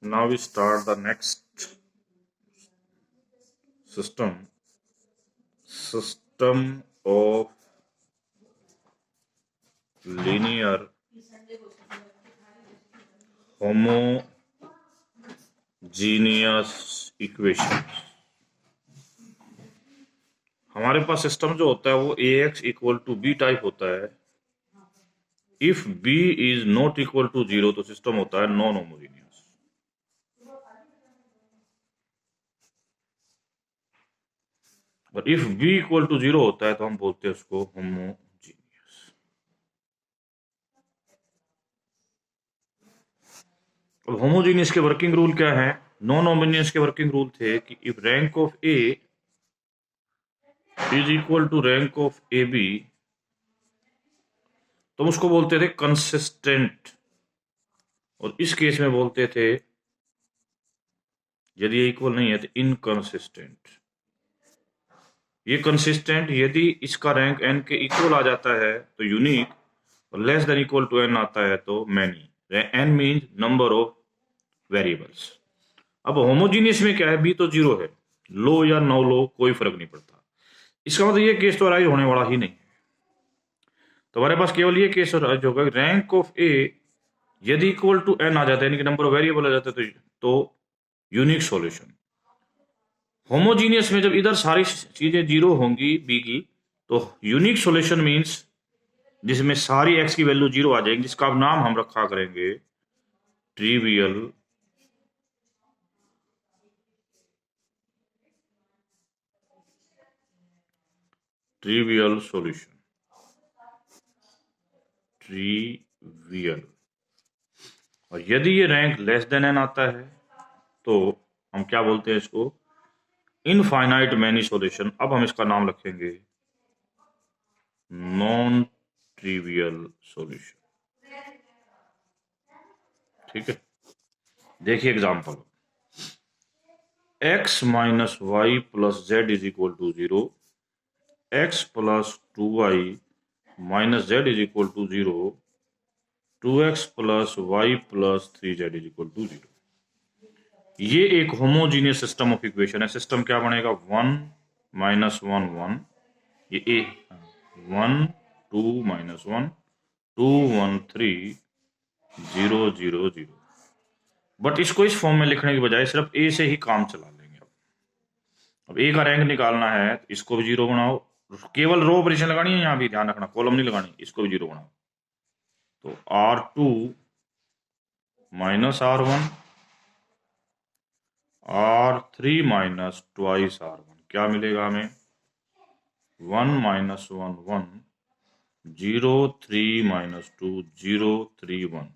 Now we start the next system of linear homogeneous equation। हमारे पास system जो होता है वो ax equal to B type होता है। If b is not equal to 0 तो सिस्टम होता है नॉन होमोजीनियस। और इफ b इक्वल टू 0 होता है तो हम बोलते हैं उसको होमोजीनियस। अब होमोजीनियस के वर्किंग रूल क्या है? नॉन होमोजीनियस के वर्किंग रूल थे कि if rank of a is equal to rank of A B तो उसको बोलते थे कंसिस्टेंट। और इस केस में बोलते थे यदि ये इक्वल नहीं है तो इनकंसिस्टेंट। ये कंसिस्टेंट यदि इसका रैंक n के इक्वल आ जाता है तो यूनिक, और less than equal to n आता है तो many. n means number of variables. अब होमोजीनियस में क्या है, b तो 0 है, लो या नो लो कोई फर्क नहीं पड़ता। इसका मतलब ये केस तो अराइज होने वाला ही नहीं है। तो हमारे पास केवल ये केस अराइज होगा रैंक ऑफ a यदि इक्वल टू n आ जाता है, यानी कि नंबर ऑफ वेरिएबल आ जाता है तो यूनिक सॉल्यूशन। होमोजीनियस में जब इधर सारी चीजें 0 होंगी b की तो यूनिक सॉल्यूशन मींस जिसमें सारी x की वैल्यू 0 आ जाएगी, जिसका अब नाम हम रखा करेंगे ट्रिवियल सॉल्यूशन। ट्रिवियल। और यदि ये रैंक लेस देन n आता है तो हम क्या बोलते हैं इसको? Infinite many solution. अब हम इसका नाम रखेंगे नॉन ट्रिवियल सॉल्यूशन। ठीक है, देखिए example. x minus Y plus Z is equal to 0, x प्लस 2y minus Z is equal to 0, 2x plus Y plus 3z is equal to 0। ये एक होमोजीनियस सिस्टम ऑफ इक्वेशन है। System क्या बनेगा? 1 minus 1 1, ये ए 1 2 माइनस 1 2 1 3 0 0 0। बट इसको इस form में लिखने की बजाय सिर्फ ए से ही काम चला लेंगे। अब ए का रैंक निकालना है तो इसको भी 0 बनाओ। केवल रो ऑपरेशन लगानी है, यहाँ भी ध्यान रखना कॉलम नहीं लगानी, इसको भी 0 बनाओ। तो R2 minus R1 R3 minus twice R1 क्या मिलेगा हमें? 1 माइनस 1 1 0 3 माइनस 2 0 3 1।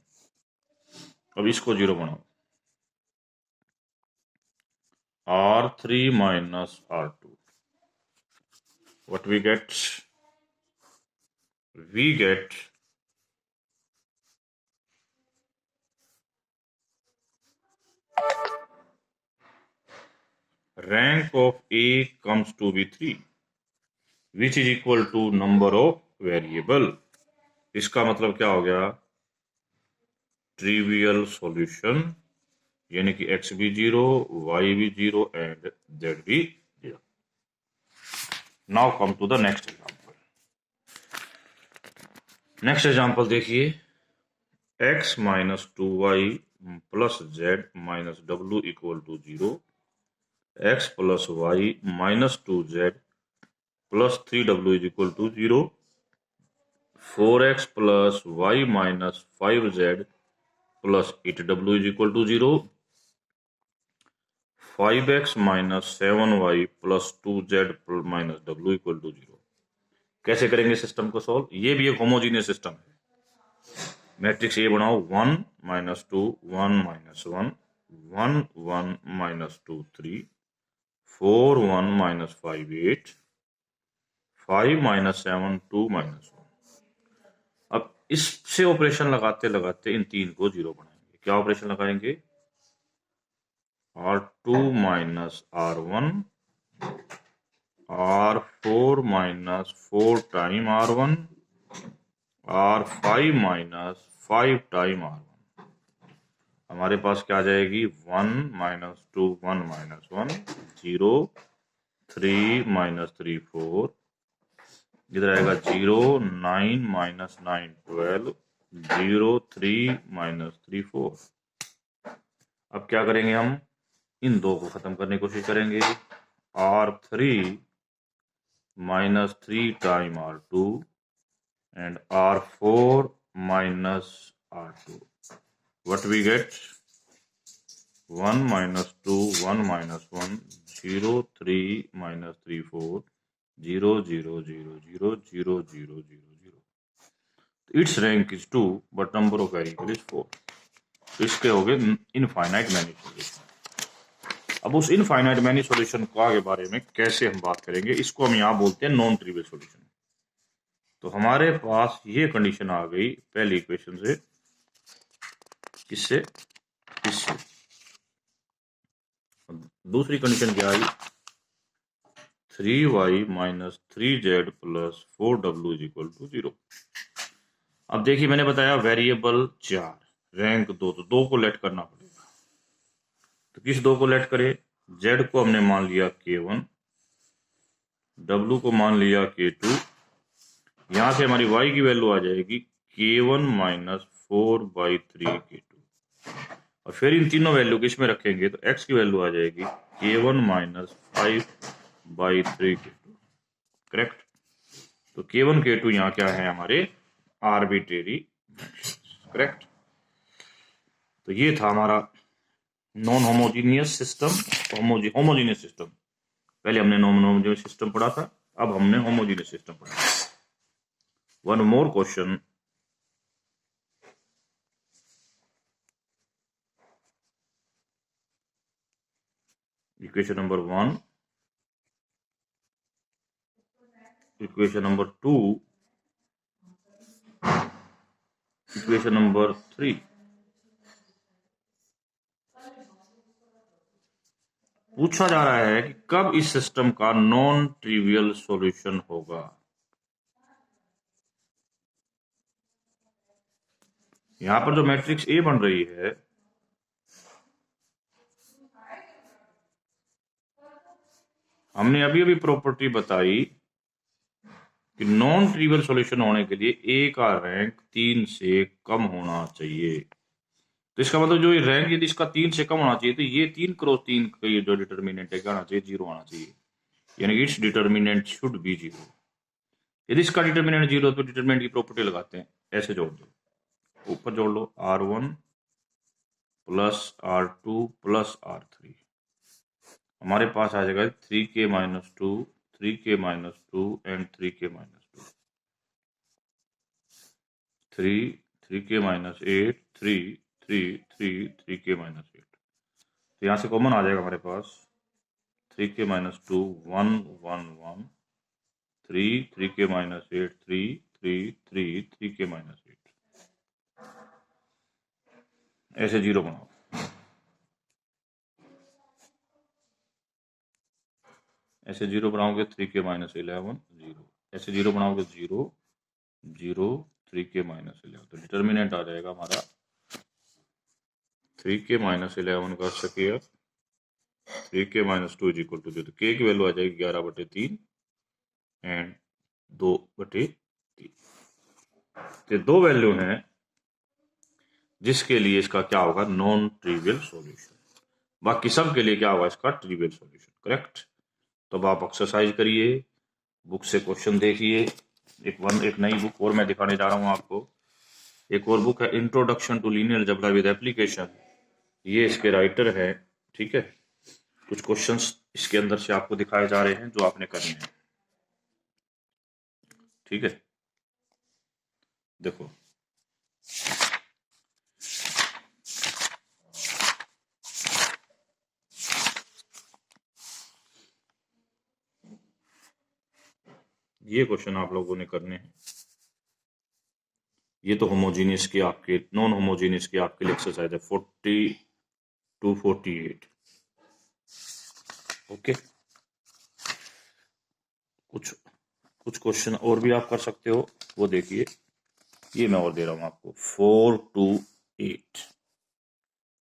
अब इसको 0 बनाओ। R3 minus R2 what we get? We get rank of A comes to be 3 which is equal to number of variable। इसका मतलब क्या हो गया? ट्रिवियल सॉल्यूशन, यानी कि x भी 0 y भी 0 एंड z भी 0। Now come to the next example. Next example देखिए। x minus 2y plus z minus w equal to 0, x plus y minus 2z plus 3w is equal to 0, 4x plus y minus 5z plus 8w is equal to 0, 5x minus 7y plus 2z minus w equal to 0। कैसे करेंगे system को solve? ये भी एक homogeneous system है। Matrix A बनाओ 1 minus 2 1 minus 1 1 1 minus 2 3 4 1 minus 5 8 5 minus 7 2 minus 1। अब इससे ऑपरेशन लगाते लगाते इन तीन को 0 बनाएंगे। क्या ऑपरेशन लगाएंगे? R2 minus R1 R4 minus 4 time R1 R5 minus 5 time R1। हमारे पास क्या आ जाएगी 1 - 2 1 - 1 0 3 - 3 4 इधर आएगा 0 9 - 9 12 0 3 - 3 4। अब क्या करेंगे हम इन दो को खत्म करने की कोशिश करेंगे R3 -3 time R2 and R4 minus R2. What we get? 1 - 2 1 - 1 0 3 - 3 4 0 0 0 0 0 0 0 0। Its rank is 2 but number of variable is 4। तो इसके हो गए इनफाइनाइट मैनी सॉल्यूशन। अब उस इनफाइनाइट मैनी सॉल्यूशन के बारे में कैसे हम बात करेंगे, इसको हम यहाँ बोलते हैं नॉन ट्रिवियल सॉल्यूशन। तो हमारे पास ये कंडीशन आ गई पहली इक्वेशन से, किससे, इससे। दूसरी कंडीशन क्या आई 3y - 3z + 4w = 0। अब देखिए मैंने बताया वेरिएबल 4 रैंक 2, तो 2 को लेट करना पड़ेगा। तो किस 2 को लेट करे, z को हमने मान लिया k1, w को मान लिया k2, यहां से हमारी y की वैल्यू आ जाएगी k1 - 4/3 k2। और फिर इन तीनों वैल्यू को इसमें रखेंगे तो x की वैल्यू आ जाएगी k1 - 5/3 k2। करेक्ट। तो k1 k2 यहाँ क्या है हमारे आर्बिट्रेरी। करेक्ट। तो ये था हमारा non homogeneous system, homogeneous system. पहले हमने नॉन होमोजीनियस सिस्टम पढ़ा था, अब हमने होमोजीनियस सिस्टम पढ़ा। One more question, equation number 1, equation number 2, equation number 3। पूछा जा रहा है कि कब इस सिस्टम का नॉन ट्रिवियल सॉल्यूशन होगा। यहां पर जो मैट्रिक्स ए बन रही है, हमने अभी अभी प्रॉपर्टी बताई कि नॉन ट्रिवियल सॉल्यूशन होने के लिए ए का रैंक 3 से कम होना चाहिए। तो इसका मतलब जो ये रैंक यदि इसका 3 से कम होना चाहिए तो ये 3 क्रॉस 3 का ये जो डिटर्मिनेंट है क्या आना चाहिए, 0 आना चाहिए। यानी इट्स डिटर्मिनेंट शुड बी 0। यदि इसका डिटर्मिनेंट 0 तो डिटर्मिनेंट की प्रॉपर्टी लगाते हैं, ऐसे जोड़ दो, ऊपर जोड़ लो R1 + R2 + R3। हमारे पास आ जाएगा 3k - 2 3k - 2 and 3k - 2 3 3k - 8 3 3 3 3k - 8। तो यहाँ से कॉमन आ जाएगा हमारे पास 3k - 2 1 1 1 3 3k - 8 3 3 3 3k - 8। ऐसे 0 बनाओ, ऐसे 0 बनाओगे 3k - 11 0, ऐसे 0 बनाओगे 0 0 3k - 11। तो डिटर्मिनेंट आ जाएगा हमारा 3k - 11 का स्क्वायर 3k - 2 = 0। तो k की वैल्यू आ जाएगी 11/3 एंड 2/3। तो दो वैल्यू हैं जिसके लिए इसका क्या होगा नॉन ट्रिवियल सॉल्यूशन, बाकी सब के लिए क्या होगा इसका ट्रिवियल सॉल्यूशन। करेक्ट। तो अब आप एक्सरसाइज करिए, बुक से क्वेश्चन देखिए। एक नई बुक और मैं दिखाने जा रहा हूँ आपको। एक और बुक है introduction to linear algebra with application, ये इसके राइटर है। ठीक है। कुछ क्वेश्चंस इसके अंदर से आपको दिखाए जा रहे हैं जो आपने करने हैं। ठीक है, देखो ये क्वेश्चन आप लोगों ने करने हैं। ये तो होमोजीनियस के आपके, नॉन होमोजीनियस के आपके लिए एक्सरसाइज है 40 to 48। ओके। कुछ क्वेश्चन और भी आप कर सकते हो, वो देखिए। ये मैं और दे रहा हूं आपको 4 to 8।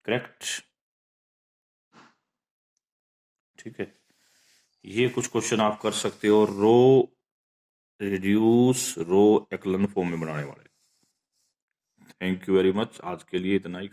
करेक्ट। ठीक है, ये कुछ क्वेश्चन आप कर सकते हो रो रिड्यूस रो एक्लन फॉर्म में बनाने वाले। थैंक यू वेरी मच, आज के लिए इतना ही।